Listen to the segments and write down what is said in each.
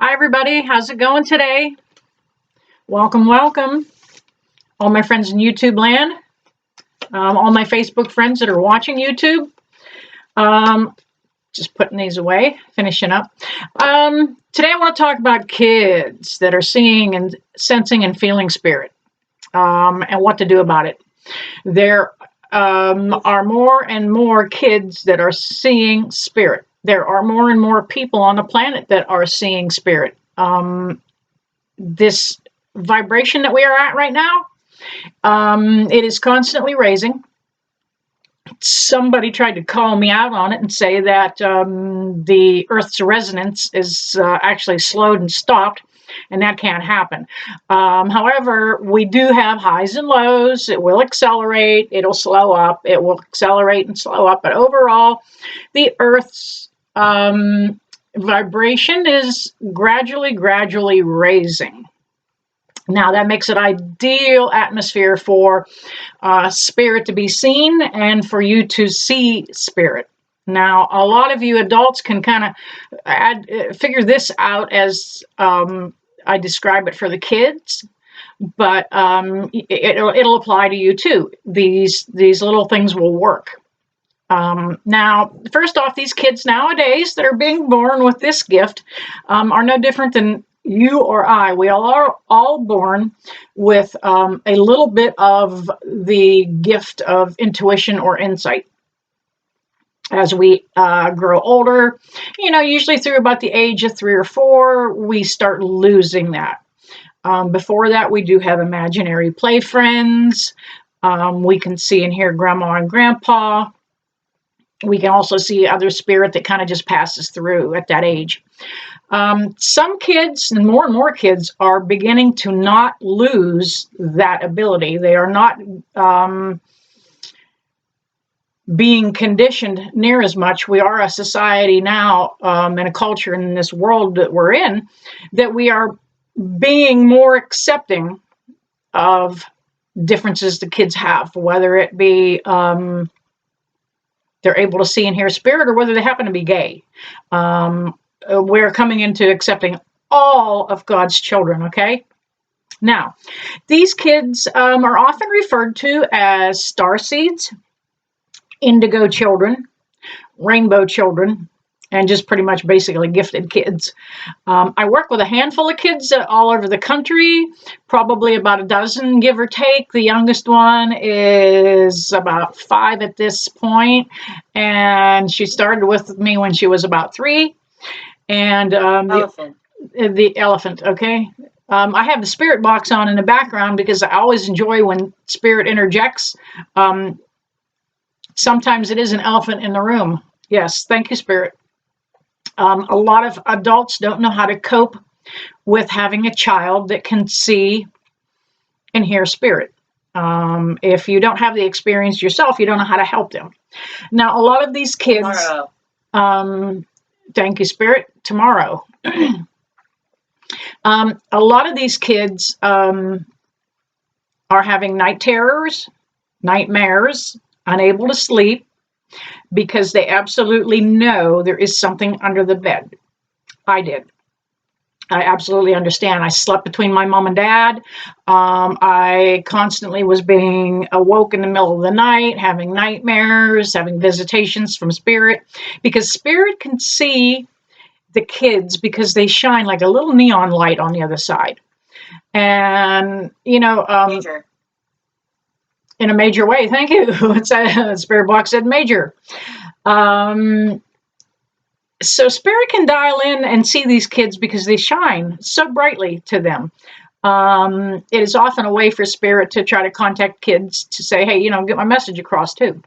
Hi, everybody. How's it going today? Welcome, welcome. All my friends in YouTube land, all my Facebook friends that are watching YouTube. Um, just putting these away, finishing up. Today, I want to talk about kids that are seeing and sensing and feeling spirit and what to do about it. There are more and more kids that are seeing spirit. There are more and more people on the planet that are seeing spirit. This vibration that we are at right now, it is constantly raising. Somebody tried to call me out on it and say that the Earth's resonance is actually slowed and stopped, and that can't happen. However, we do have highs and lows. It will accelerate, it'll slow up, it will accelerate and slow up, but overall, the Earth's vibration is gradually raising. Now, that makes it ideal atmosphere for spirit to be seen and for you to see spirit. Now, a lot of you adults can kind of figure this out as I describe it for the kids, but it'll apply to you too. These little things will work. Now, first off, these kids nowadays that are being born with this gift are no different than you or I. We are all born with a little bit of the gift of intuition or insight. As we grow older, usually through about the age of 3 or 4, we start losing that. Before that, we do have imaginary play friends. We can see and hear grandma and grandpa. We can also see other spirit that kind of just passes through at that age. Some kids, and more kids, are beginning to not lose that ability. They are not being conditioned near as much. We are a society now and a culture in this world that we're in that we are being more accepting of differences the kids have, whether it be they're able to see and hear spirit or whether they happen to be gay. We're coming into accepting all of God's children, okay? Now, these kids are often referred to as star seeds, indigo children, rainbow children, and just pretty much basically gifted kids. I work with a handful of kids all over the country, probably about a dozen, give or take. The youngest one is about 5 at this point, and she started with me when she was about 3. And the elephant, okay? I have the spirit box on in the background because I always enjoy when spirit interjects. Sometimes it is an elephant in the room. Yes, thank you, spirit. A lot of adults don't know how to cope with having a child that can see and hear spirit. If you don't have the experience yourself, you don't know how to help them. Now, a lot of these kids, thank you, spirit, tomorrow. A lot of these kids are having night terrors, nightmares, unable to sleep, because they absolutely know there is something under the bed. I did. I absolutely understand. I slept between my mom and dad. I constantly was being awoke in the middle of the night, having nightmares, having visitations from spirit, because spirit can see the kids because they shine like a little neon light on the other side. And, Major. in a major way. Thank you. It's a spirit box said major. So spirit can dial in and see these kids because they shine so brightly to them. It is often a way for spirit to try to contact kids to say, hey, get my message across too.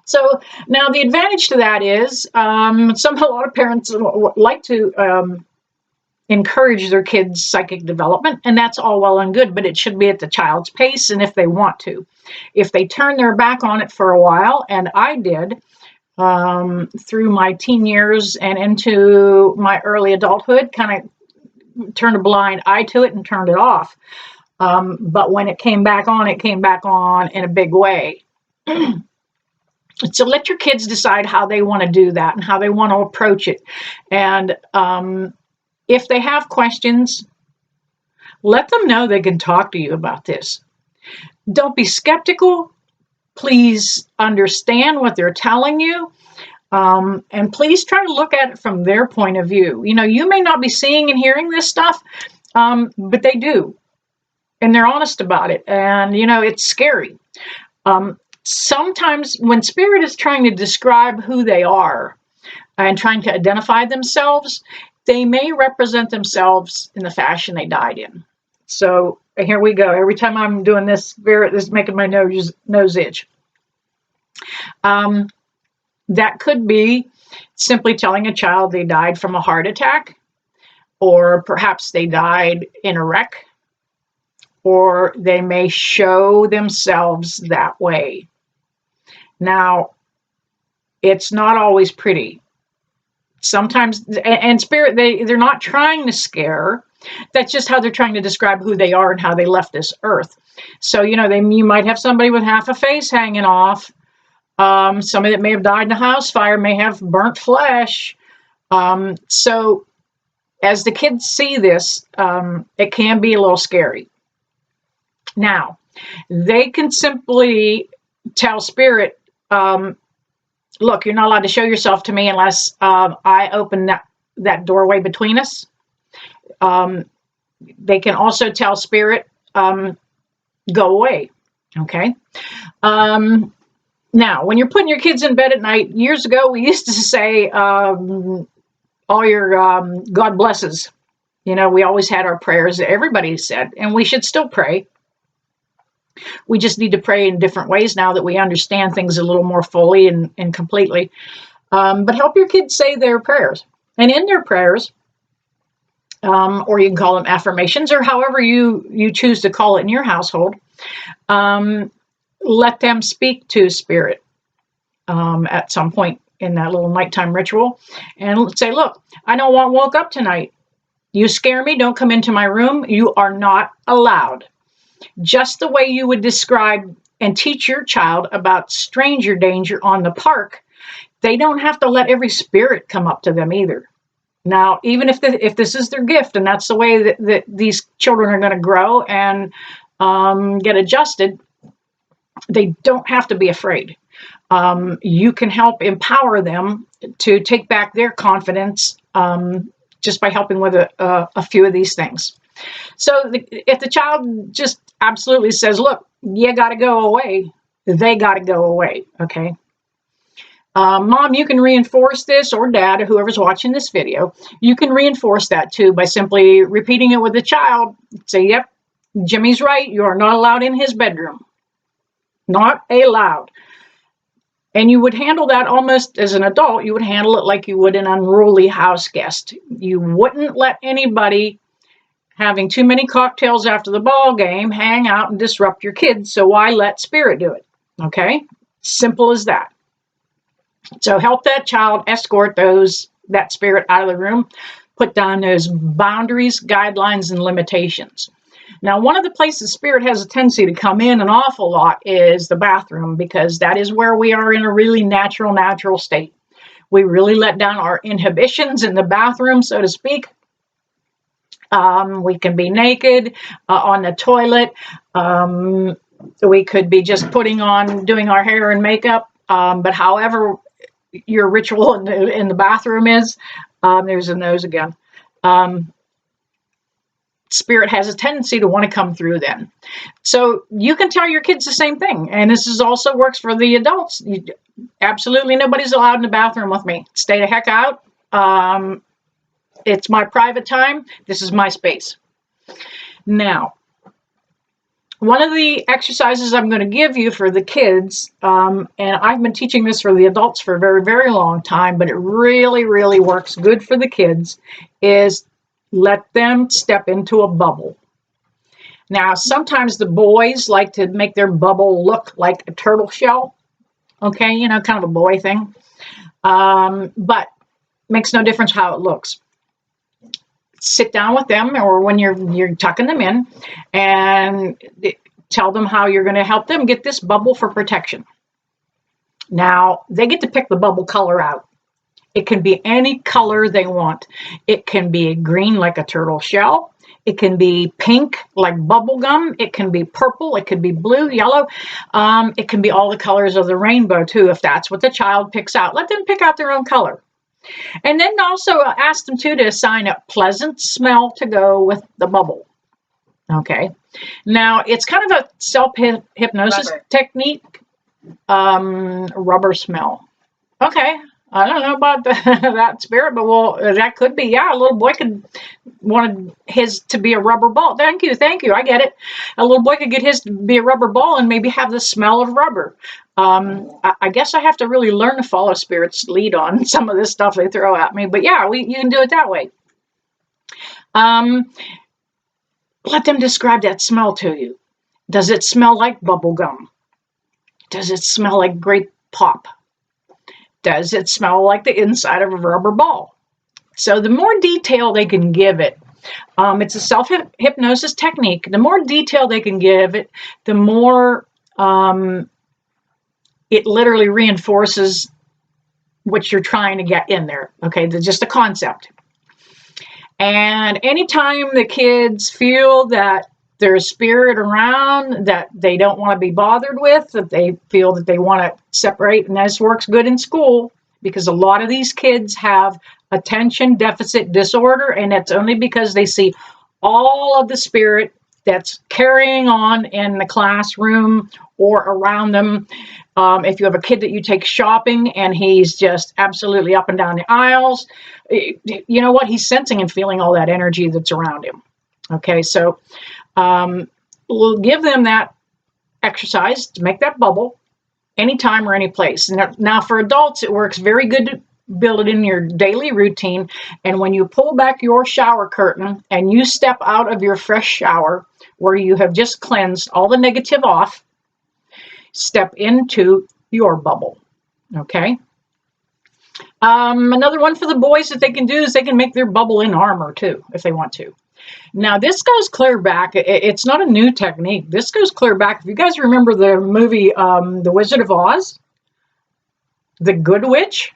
So now the advantage to that is a lot of parents like to encourage their kids' psychic development, and that's all well and good, but it should be at the child's pace and if they want to. If they turn their back on it for a while, and I did through my teen years and into my early adulthood, kind of turned a blind eye to it and turned it off. But when it came back on in a big way. So let your kids decide how they want to do that and how they want to approach it. And If they have questions, let them know they can talk to you about this. Don't be skeptical. Please understand what they're telling you. And please try to look at it from their point of view. You know, you may not be seeing and hearing this stuff, but they do. And they're honest about it. And, you know, it's scary. Sometimes when spirit is trying to describe who they are and trying to identify themselves, they may represent themselves in the fashion they died in. So here we go. Every time I'm doing this, spirit is making my nose itch. That could be simply telling a child they died from a heart attack, or perhaps they died in a wreck, or they may show themselves that way. Now, it's not always pretty. Sometimes, and spirit, they're not trying to scare. That's just how they're trying to describe who they are and how they left this earth. So, you know, you might have somebody with half a face hanging off. Somebody that may have died in a house fire may have burnt flesh. So as the kids see this, it can be a little scary. Now, they can simply tell spirit, look, you're not allowed to show yourself to me unless I open that doorway between us. They can also tell spirit, go away. Okay. Now, when you're putting your kids in bed at night, years ago, we used to say, all your God blesses. You know, we always had our prayers that everybody said, and we should still pray. We just need to pray in different ways now that we understand things a little more fully and completely. But help your kids say their prayers. And in their prayers, or you can call them affirmations, or however you choose to call it in your household, let them speak to spirit at some point in that little nighttime ritual, and say, look, I don't woke up tonight. You scare me. Don't come into my room. You are not allowed. Just the way you would describe and teach your child about stranger danger on the park, they don't have to let every spirit come up to them either. Now, even if this is their gift and that's the way that these children are going to grow and get adjusted, they don't have to be afraid. You can help empower them to take back their confidence just by helping with a few of these things. So if the child just absolutely says, look, you got to go away, they got to go away, okay? Mom, you can reinforce this, or dad, or whoever's watching this video, you can reinforce that too by simply repeating it with the child. Say, yep, Jimmy's right, you are not allowed in his bedroom. Not allowed. And you would handle that almost as an adult. You would handle it like you would an unruly house guest. You wouldn't let anybody having too many cocktails after the ball game hang out and disrupt your kids. So why let spirit do it? Okay? Simple as that. So help that child escort that spirit out of the room. Put down those boundaries, guidelines, and limitations. Now, one of the places spirit has a tendency to come in an awful lot is the bathroom, because that is where we are in a really natural state. We really let down our inhibitions in the bathroom, so to speak. We can be naked on the toilet. We could be just doing our hair and makeup. But however your ritual in the bathroom is, there's a nose again. Spirit has a tendency to want to come through then. So you can tell your kids the same thing. And this is also works for the adults. Absolutely nobody's allowed in the bathroom with me. Stay the heck out. It's my private time. This is my space. Now, one of the exercises I'm going to give you for the kids, and I've been teaching this for the adults for a very, very long time, but it really, really works good for the kids, is let them step into a bubble. Now, sometimes the boys like to make their bubble look like a turtle shell. Okay, you know, kind of a boy thing. But makes no difference how it looks. Sit down with them, or when you're tucking them in, and tell them how you're going to help them get this bubble for protection. Now, they get to pick the bubble color out. It can be any color they want. It can be green like a turtle shell. It can be pink like bubble gum. It can be purple. It could be blue, yellow. It can be all the colors of the rainbow too, if that's what the child picks out. Let them pick out their own color. And then also ask them too to assign a pleasant smell to go with the bubble. Okay. Now it's kind of a self-hypnosis technique. Rubber smell. Okay. I don't know about that spirit, but well, that could be. Yeah, a little boy could wanted his to be a rubber ball. Thank you. I get it. A little boy could get his to be a rubber ball and maybe have the smell of rubber. I guess I have to really learn to follow spirit's lead on some of this stuff they throw at me. But yeah, you can do it that way. Let them describe that smell to you. Does it smell like bubble gum? Does it smell like grape pop? Does it smell like the inside of a rubber ball? So the more detail they can give it, it's a self-hypnosis technique. The more detail they can give it, the more it literally reinforces what you're trying to get in there. Okay, just the concept. And anytime the kids feel that there's spirit around that they don't want to be bothered with, that they feel that they want to separate, and this works good in school because a lot of these kids have attention deficit disorder, and it's only because they see all of the spirit that's carrying on in the classroom or around them. If you have a kid that you take shopping and he's just absolutely up and down the aisles, you know what? He's sensing and feeling all that energy that's around him. Okay, so we'll give them that exercise to make that bubble anytime or any place. Now for adults, it works very good to build it in your daily routine. And when you pull back your shower curtain and you step out of your fresh shower where you have just cleansed all the negative off, step into your bubble. Okay. Another one for the boys that they can do is they can make their bubble in armor too, if they want to. Now, this goes clear back. It's not a new technique. This goes clear back. If you guys remember the movie The Wizard of Oz, the Good Witch.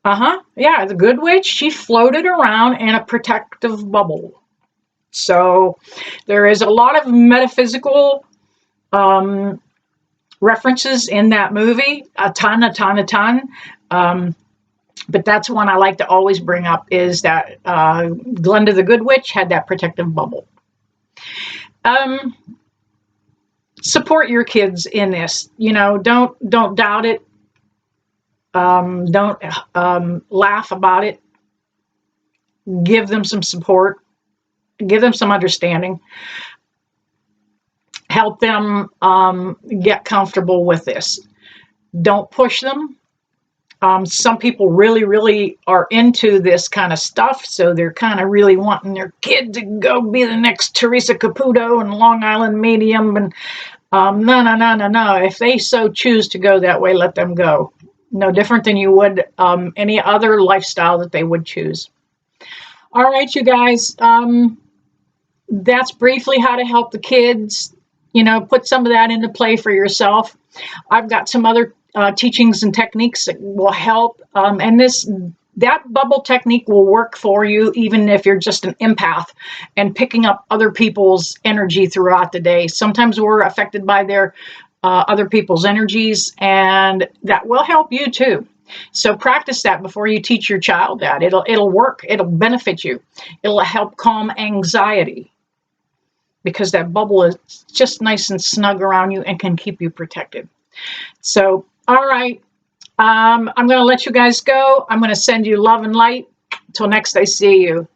Yeah, the Good Witch, she floated around in a protective bubble. So there is a lot of metaphysical references in that movie, a ton. But that's one I like to always bring up is that Glenda the Good Witch had that protective bubble. Support your kids in this. You know, don't doubt it. Don't laugh about it. Give them some support. Give them some understanding. Help them get comfortable with this. Don't push them. Some people really are into this kind of stuff, so they're kind of really wanting their kid to go be the next Teresa Caputo and Long Island Medium. And no. If they so choose to go that way, let them go. No different than you would any other lifestyle that they would choose. All right, you guys. That's briefly how to help the kids. You know, put some of that into play for yourself. I've got some other teachings and techniques that will help. And that bubble technique will work for you even if you're just an empath and picking up other people's energy throughout the day. Sometimes we're affected by their other people's energies, and that will help you too. So practice that before you teach your child that. It'll work. It'll benefit you. It'll help calm anxiety because that bubble is just nice and snug around you and can keep you protected. So, all right. I'm going to let you guys go. I'm going to send you love and light. Until next I see you.